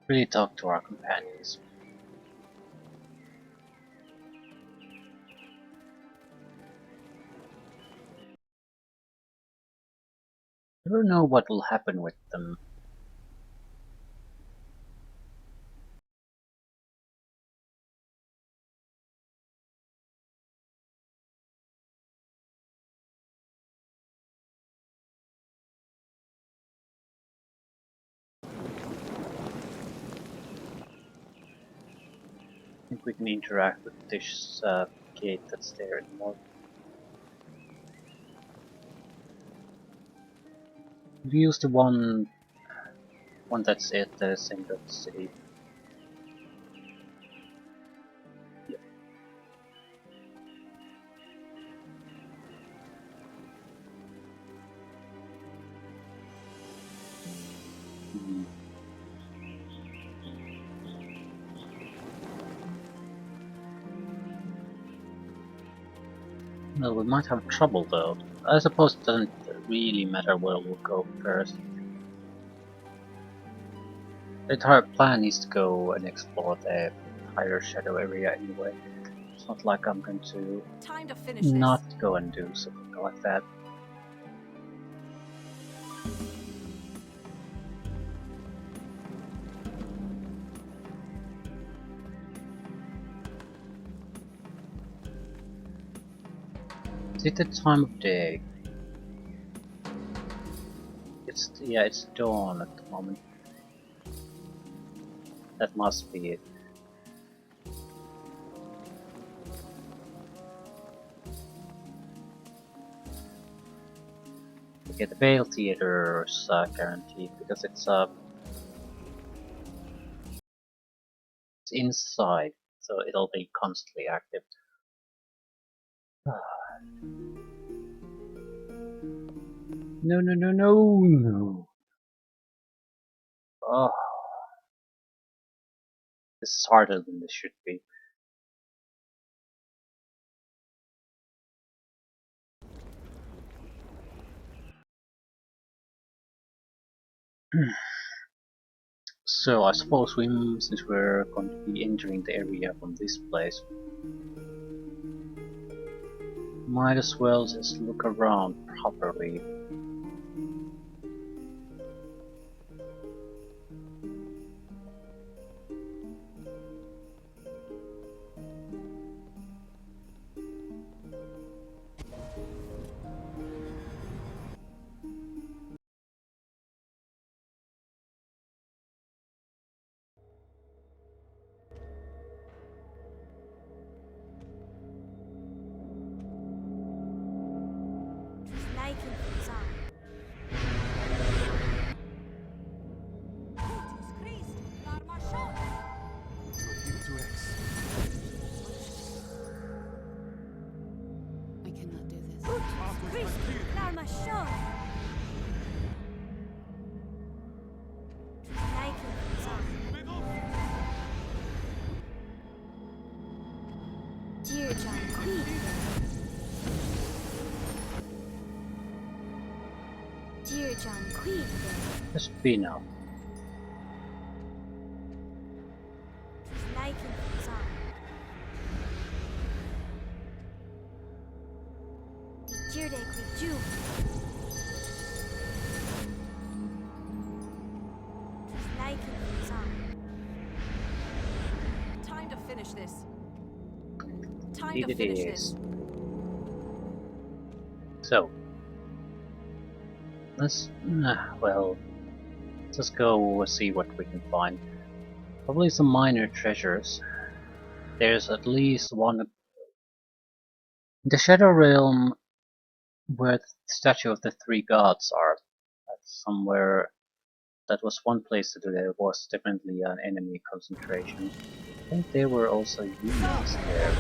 Really talk to our companions. Never know what will happen with them. I think we can interact with this gate that's there in the north. We use the one that's at the center of the city. Yep. Well, we might have trouble though. I suppose it doesn't really matter where we'll go first. The entire plan is to go and explore the higher shadow area anyway. It's not like I'm going to not go and do something like that. Is it the time of day? It's dawn at the moment. That must be it. Okay, the Veil Theater's guaranteed because it's inside, so it'll be constantly active. No. Oh. This is harder than this should be. So I suppose since we're going to be entering the area from this place, might as well just look around properly. Just be now. Time to finish this. Indeed it is. So let's just go see what we can find. Probably some minor treasures. There's at least one in the Shadow Realm where the statue of the three gods are. That's somewhere. That was one place to do. There was definitely an enemy concentration. I think there were also humans there.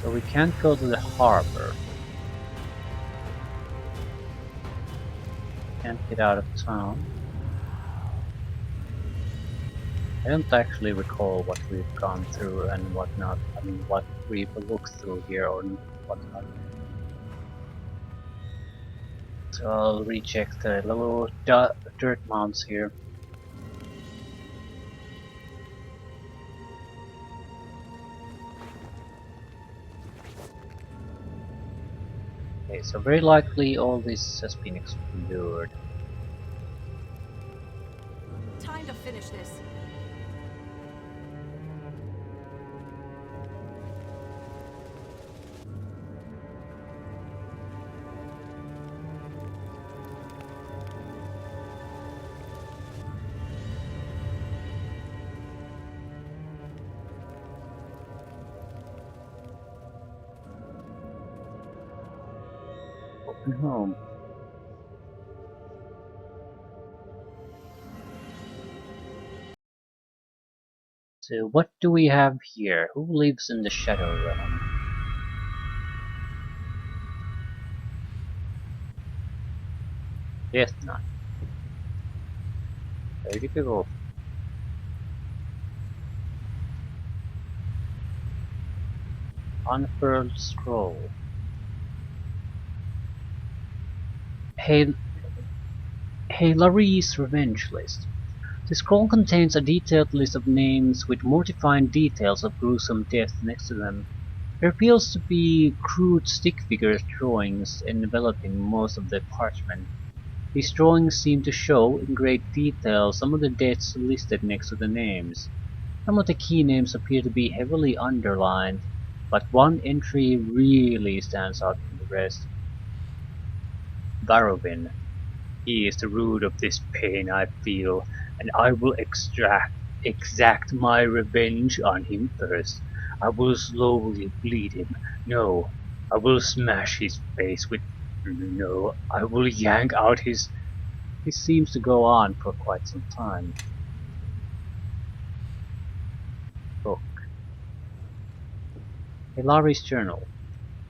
So we can't go to the harbor. Can't get out of town. I don't actually recall what we've gone through and what not. I mean, what we've looked through here or whatnot. So I'll recheck the little dirt mounds here. Okay, so very likely all this has been explored. Time to finish this. Open home. So what do we have here? Who lives in the Shadow Realm? Death Knight. 30 people. Unfurled Scroll. Hilary's Revenge List. The scroll contains a detailed list of names with mortifying details of gruesome death next to them. There appears to be crude stick figure drawings enveloping most of the parchment. These drawings seem to show in great detail some of the deaths listed next to the names. Some of the key names appear to be heavily underlined, but one entry really stands out from the rest. Barrowin. He is the root of this pain I feel, and I will exact my revenge on him first. I will slowly bleed him. No, I will smash his face with... No, I will yank out his... This seems to go on for quite some time. Book. Hilary's journal.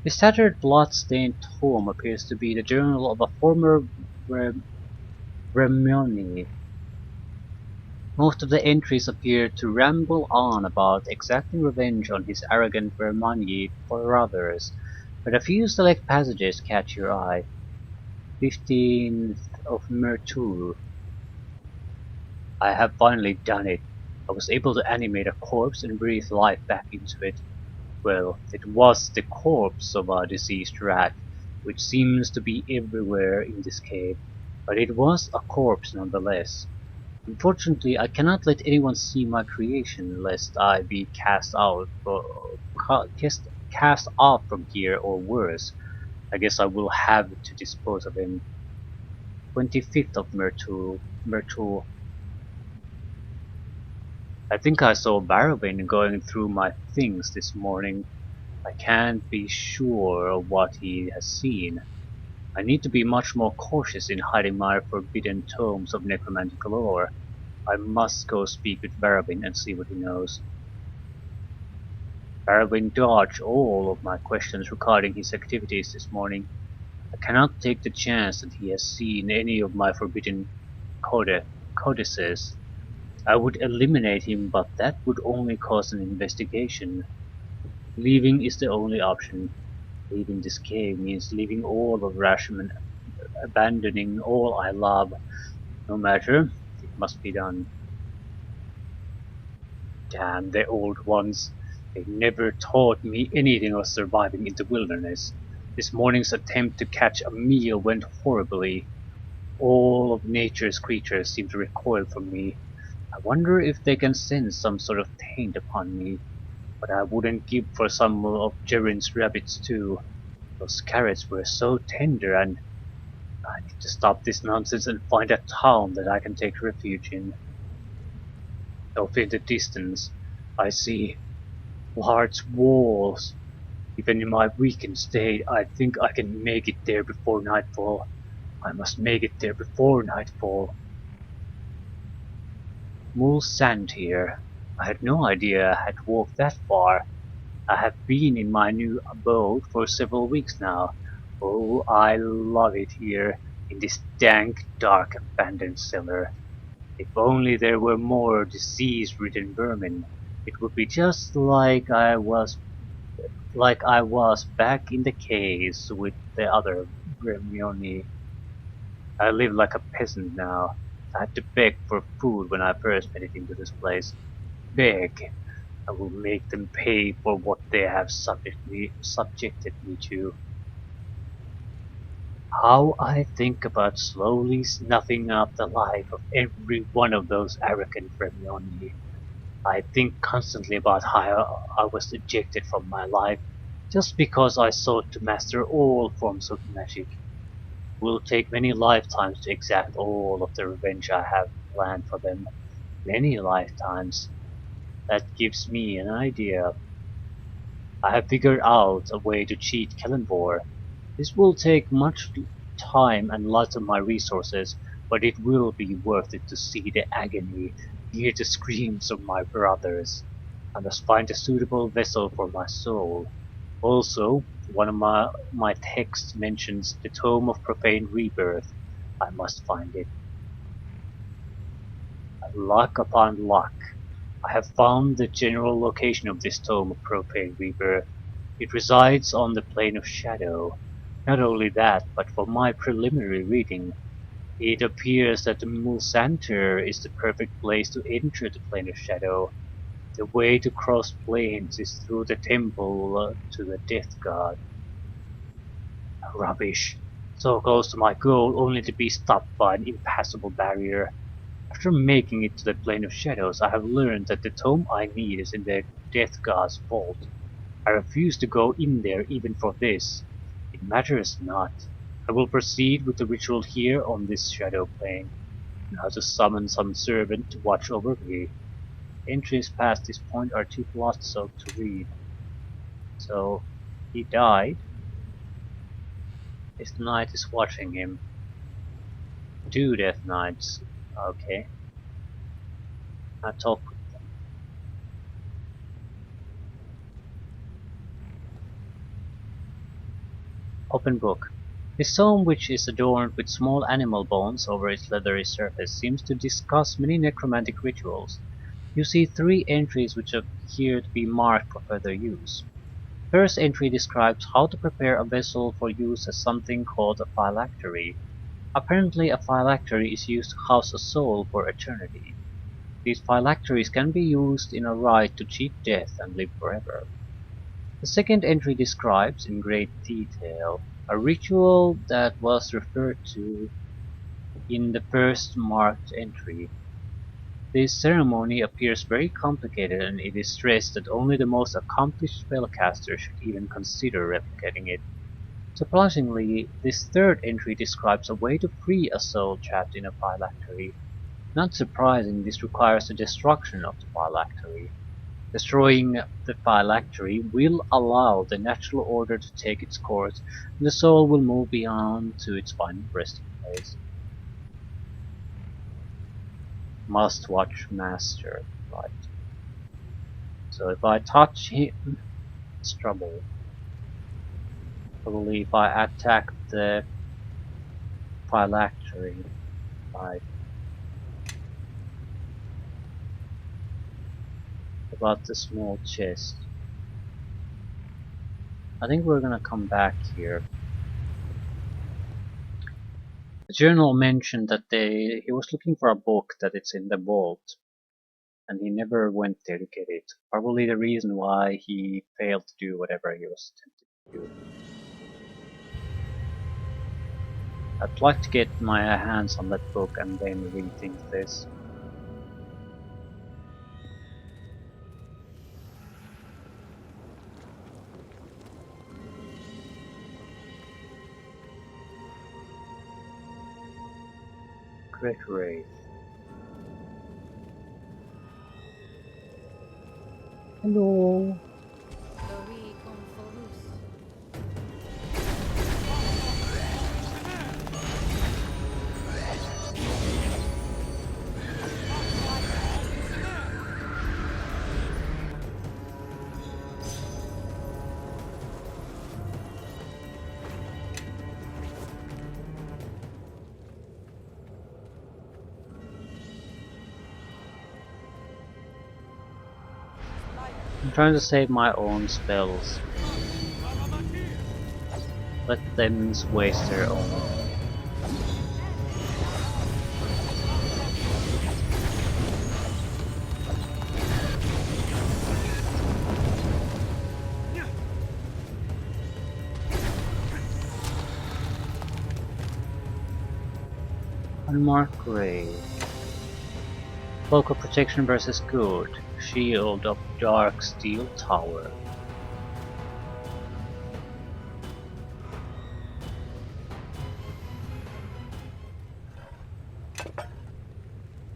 This tattered, blood-stained tome appears to be the journal of a former Remoni. Most of the entries appear to ramble on about exacting revenge on his arrogant Vermani brothers, but a few select passages catch your eye. 15th of Mertul. I have finally done it. I was able to animate a corpse and breathe life back into it. Well, it was the corpse of a deceased rat, which seems to be everywhere in this cave, but it was a corpse nonetheless. Unfortunately, I cannot let anyone see my creation, lest I be cast off from here, or worse. I guess I will have to dispose of him. 25th of Mertul. I think I saw Barrowin going through my things this morning. I can't be sure of what he has seen. I need to be much more cautious in hiding my forbidden tomes of necromantic lore. I must go speak with Barrowin and see what he knows. Barrowin dodged all of my questions regarding his activities this morning. I cannot take the chance that he has seen any of my forbidden codices. I would eliminate him, but that would only cause an investigation. Leaving is the only option. Leaving this cave means leaving all of Rashomon, abandoning all I love. No matter, it must be done. Damn the old ones. They never taught me anything of surviving in the wilderness. This morning's attempt to catch a meal went horribly. All of nature's creatures seem to recoil from me. I wonder if they can sense some sort of taint upon me. But I wouldn't give for some of Jerin's rabbits too. Those carrots were so tender, and I need to stop this nonsense and find a town that I can take refuge in. Off in the distance, I see large walls. Even in my weakened state, I think I can make it there before nightfall. I must make it there before nightfall. Mulsantir. I had no idea I had walked that far. I have been in my new abode for several weeks now. Oh, I love it here, in this dank, dark, abandoned cellar. If only there were more disease-ridden vermin, it would be just like I was back in the caves with the other Gremioni. I live like a peasant now. I had to beg for food when I first made it into this place. Beg! I will make them pay for what they have subjected me to. How I think about slowly snuffing out the life of every one of those arrogant Gremioni. I think constantly about how I was ejected from my life just because I sought to master all forms of magic. It will take many lifetimes to exact all of the revenge I have planned for them. Many lifetimes. That gives me an idea. I have figured out a way to cheat Kellenvor. This will take much time and lots of my resources, but it will be worth it to see the agony, hear the screams of my brothers. I must find a suitable vessel for my soul. Also, one of my texts mentions the Tome of Profane Rebirth. I must find it. Luck upon luck. I have found the general location of this Tome of Profane Rebirth. It resides on the Plane of Shadow. Not only that, but from my preliminary reading, it appears that the Mulsantir is the perfect place to enter the Plane of Shadow. The way to cross planes is through the temple to the Death God. Rubbish. So close to my goal only to be stopped by an impassable barrier. After making it to the Plane of Shadows, I have learned that the tome I need is in the Death God's vault. I refuse to go in there even for this. It matters not. I will proceed with the ritual here on this shadow plane. Now to summon some servant to watch over me. Entries past this point are too blood-soaked to read. So, he died. His knight is watching him. 2 death knights. Okay. I talk with them. Open book. This tome, which is adorned with small animal bones over its leathery surface, seems to discuss many necromantic rituals. You see 3 entries which appear to be marked for further use. First entry describes how to prepare a vessel for use as something called a phylactery. Apparently a phylactery is used to house a soul for eternity. These phylacteries can be used in a rite to cheat death and live forever. The second entry describes, in great detail, a ritual that was referred to in the first marked entry. This ceremony appears very complicated, and it is stressed that only the most accomplished spellcaster should even consider replicating it. Surprisingly, this third entry describes a way to free a soul trapped in a phylactery. Not surprising, this requires the destruction of the phylactery. Destroying the phylactery will allow the natural order to take its course, and the soul will move beyond to its final resting place. Must watch master. Right. So if I touch him, it's trouble. Probably if I attack the phylactery. Right. About the small chest. I think we're gonna come back here. The journal mentioned that he was looking for a book that it's in the vault, and he never went there to get it. Probably the reason why he failed to do whatever he was tempted to do. I'd like to get my hands on that book and then rethink this. Great Wraith. Hello. Lori Conforus. I'm trying to save my own spells. Let them waste their own. Unmarked grave. Local protection versus good. Shield of dark steel tower.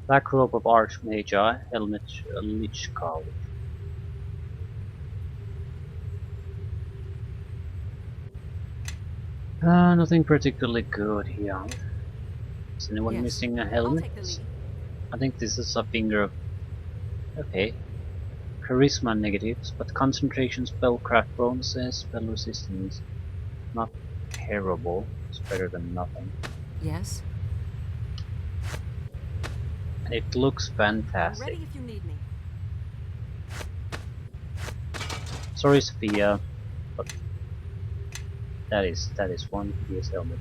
Black robe of Archmagi, helmet lich cowl. Nothing particularly good here. Is anyone Yes. missing a I'll helmet? take the lead. I think this is a finger of... Okay. Charisma negatives, but concentration, spellcraft bonuses, spell resistance. Not terrible. It's better than nothing. Yes. And it looks I'm fantastic. ready if you need me. Sorry, Sophia, but that is one hideous helmet.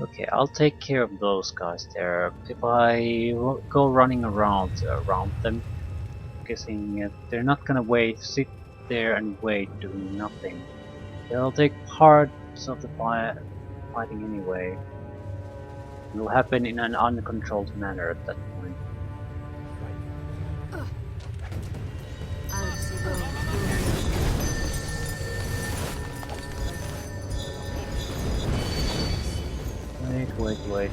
Okay, I'll take care of those guys there. If I go running around them, guessing they're not gonna sit there and wait doing nothing. They'll take parts of the fighting anyway. It'll happen in an uncontrolled manner at that point. I'll see those. Wait.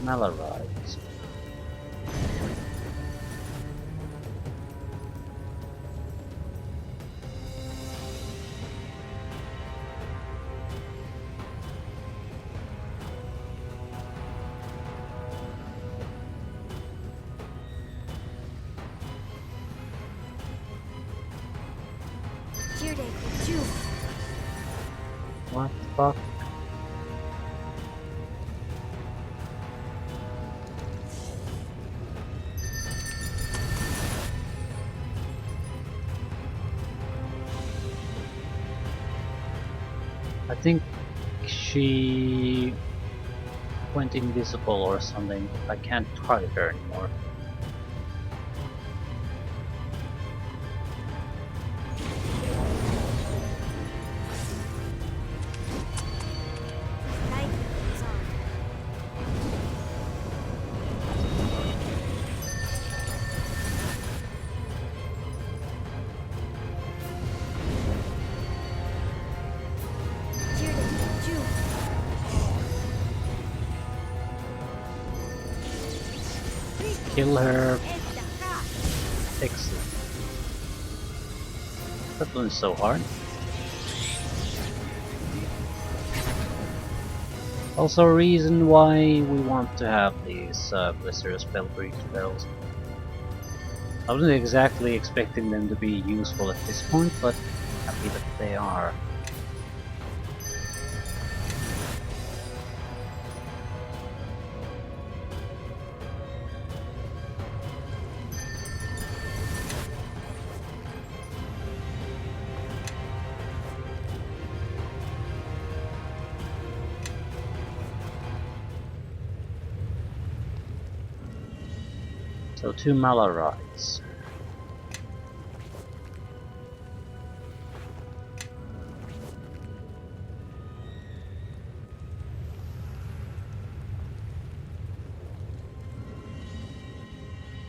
Malarides. What the fuck? I think she went invisible or something. I can't target her anymore. Kill her. Excellent. That one's so hard. Also a reason why we want to have these Blizzard spell breach spells. I wasn't exactly expecting them to be useful at this point, but happy that they are. So 2 Malarides.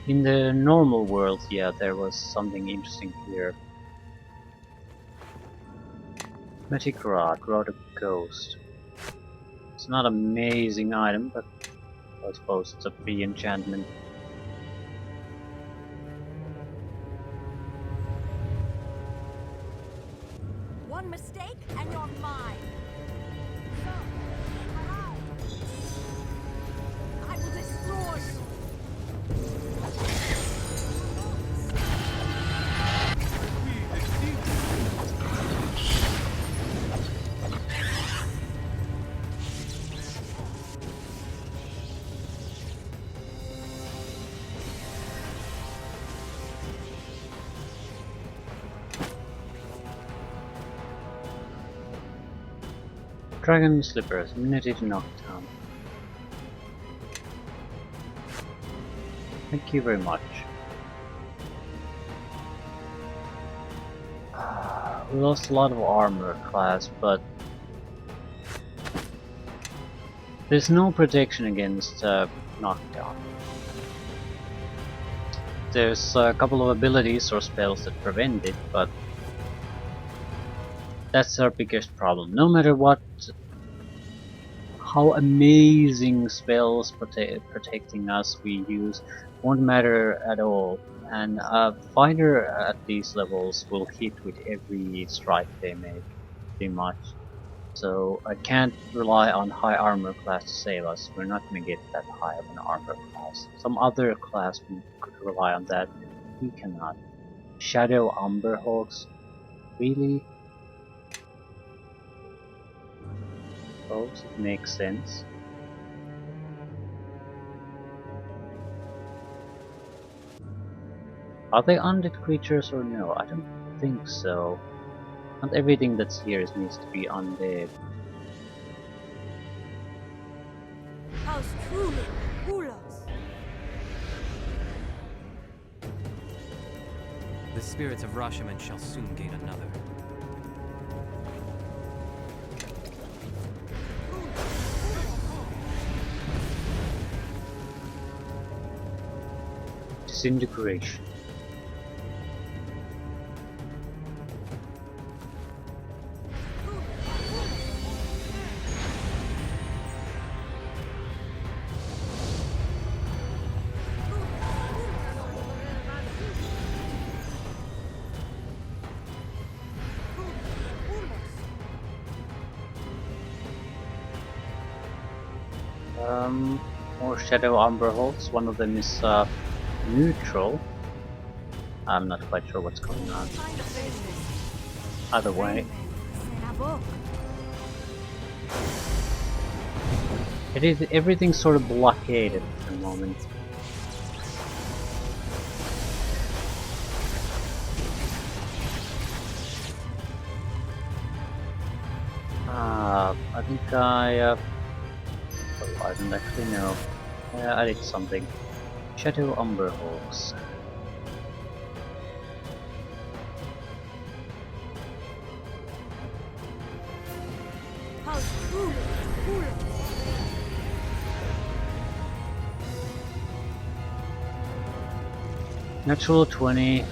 In the normal world, yeah, there was something interesting here. Magic Rod, Rod of Ghost. It's not an amazing item, but I suppose it's a free enchantment. One mistake and you're mine. I will destroy you. Dragon Slippers, immunity to knockdown. Thank you very much. We lost a lot of armor class, but there's no protection against knockdown. There's a couple of abilities or spells that prevent it, but that's our biggest problem. No matter what, how amazing spells protecting us we use won't matter at all, and a fighter at these levels will hit with every strike they make, pretty much. So I can't rely on high armor class to save us. We're not gonna get that high of an armor class. Some other class we could rely on that. We cannot. Shadow Umberhawks? Really? Suppose it makes sense. Are they undead creatures or no? I don't think so. Not everything that's here needs to be undead. House truly Hulos. The spirits of Rashomon shall soon gain another. Disintegration. More Shadow Umberhawks. One of them is neutral. I'm not quite sure what's going on. Either way, it is everything's sort of blockaded at the moment. I think oh, I don't actually know. I did something. Shadow Umberhawks. House truly Hulos. Natural 20.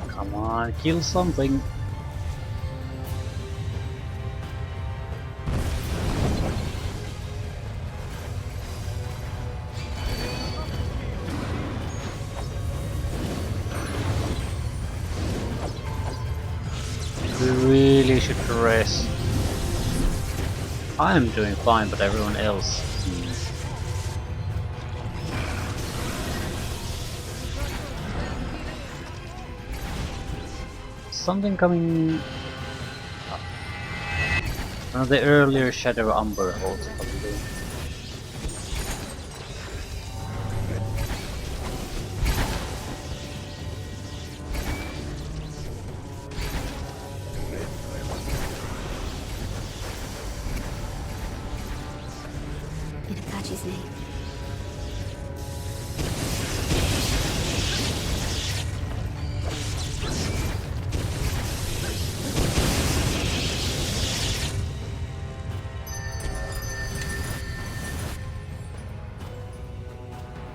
Come on, kill something. We really should rest. I am doing fine, but everyone else. Something coming. One of the earlier Shadow Umberhawks, probably. It attaches me.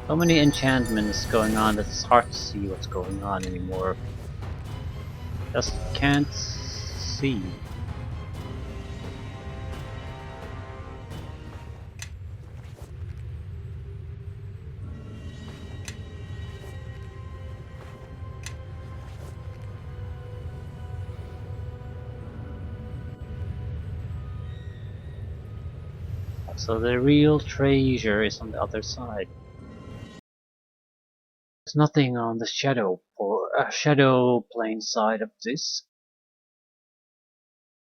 So many enchantments going on that it's hard to see what's going on anymore. Just can't see. So the real treasure is on the other side. There's nothing on the shadow plane side of this.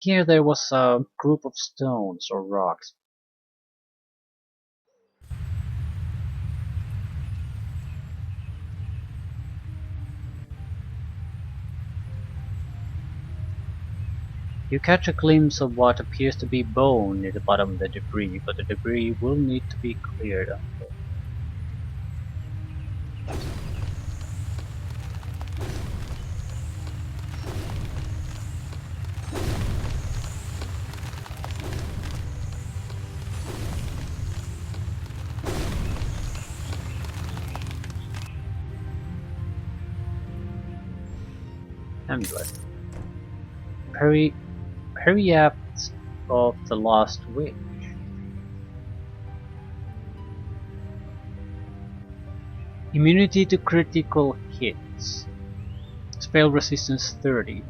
Here there was a group of stones or rocks. You catch a glimpse of what appears to be bone near the bottom of the debris, but the debris will need to be cleared up. Amulet. Periapt of the Lost Witch. Immunity to critical hits. Spell resistance 30.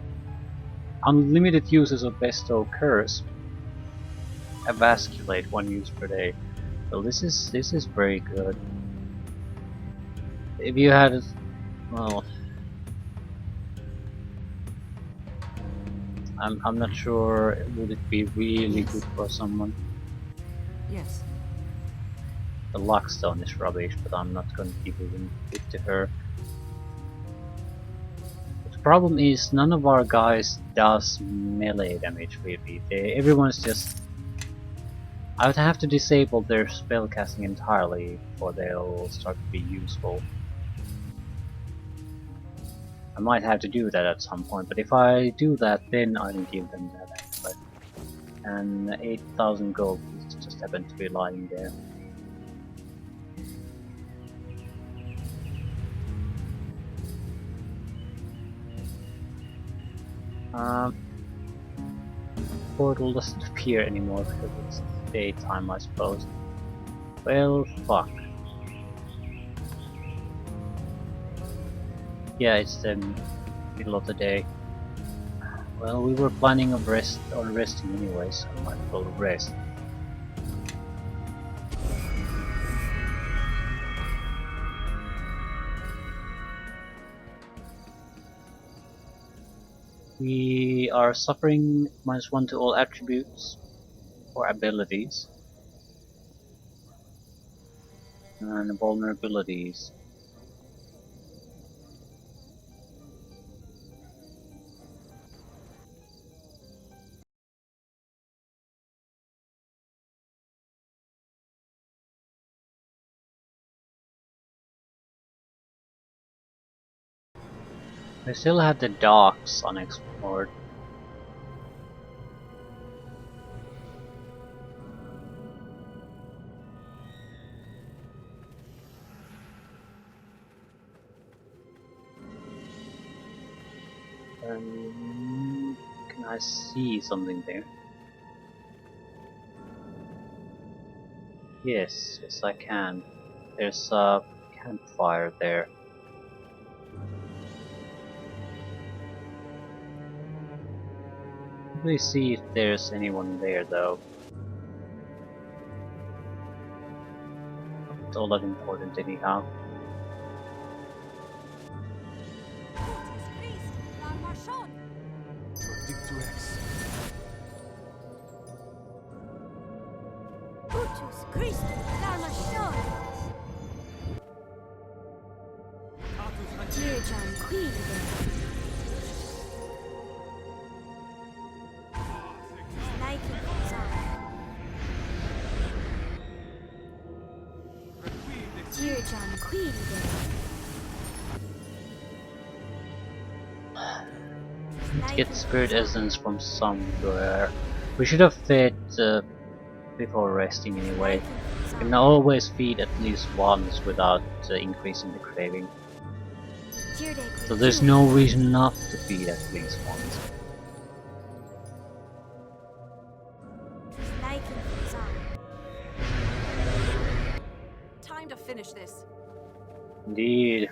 Unlimited uses of Bestow Curse. Emasculate 1 use per day. Well, this is very good. If you had, well, I'm not sure. Would it be really good for someone? Yes. The Lockstone is rubbish, but I'm not going to give it to her. The problem is none of our guys does melee damage really. Everyone's just. I would have to disable their spellcasting entirely before they'll start to be useful. I might have to do that at some point, but if I do that, then I can give them that amulet. And 8,000 gold just happened to be lying there. Portal doesn't appear anymore because it's daytime, I suppose. Well, fuck. Yeah, it's the middle of the day. Well, we were planning on resting anyway, so I might as well rest. We are suffering -1 to all attributes or abilities and vulnerabilities. We still had the docks unexplored. Can I see something there? Yes, yes I can. There's a campfire there. Let me see if there's anyone there though. Not all that important anyhow. Brutus Christ, Darmashon. Virgin Queen. Virgin Queen. Get spirit essence from somewhere. We should have fed before resting anyway. You can always feed at least once without increasing the craving. So there's no reason not to feed at least once. making things up. Time to finish this. Indeed.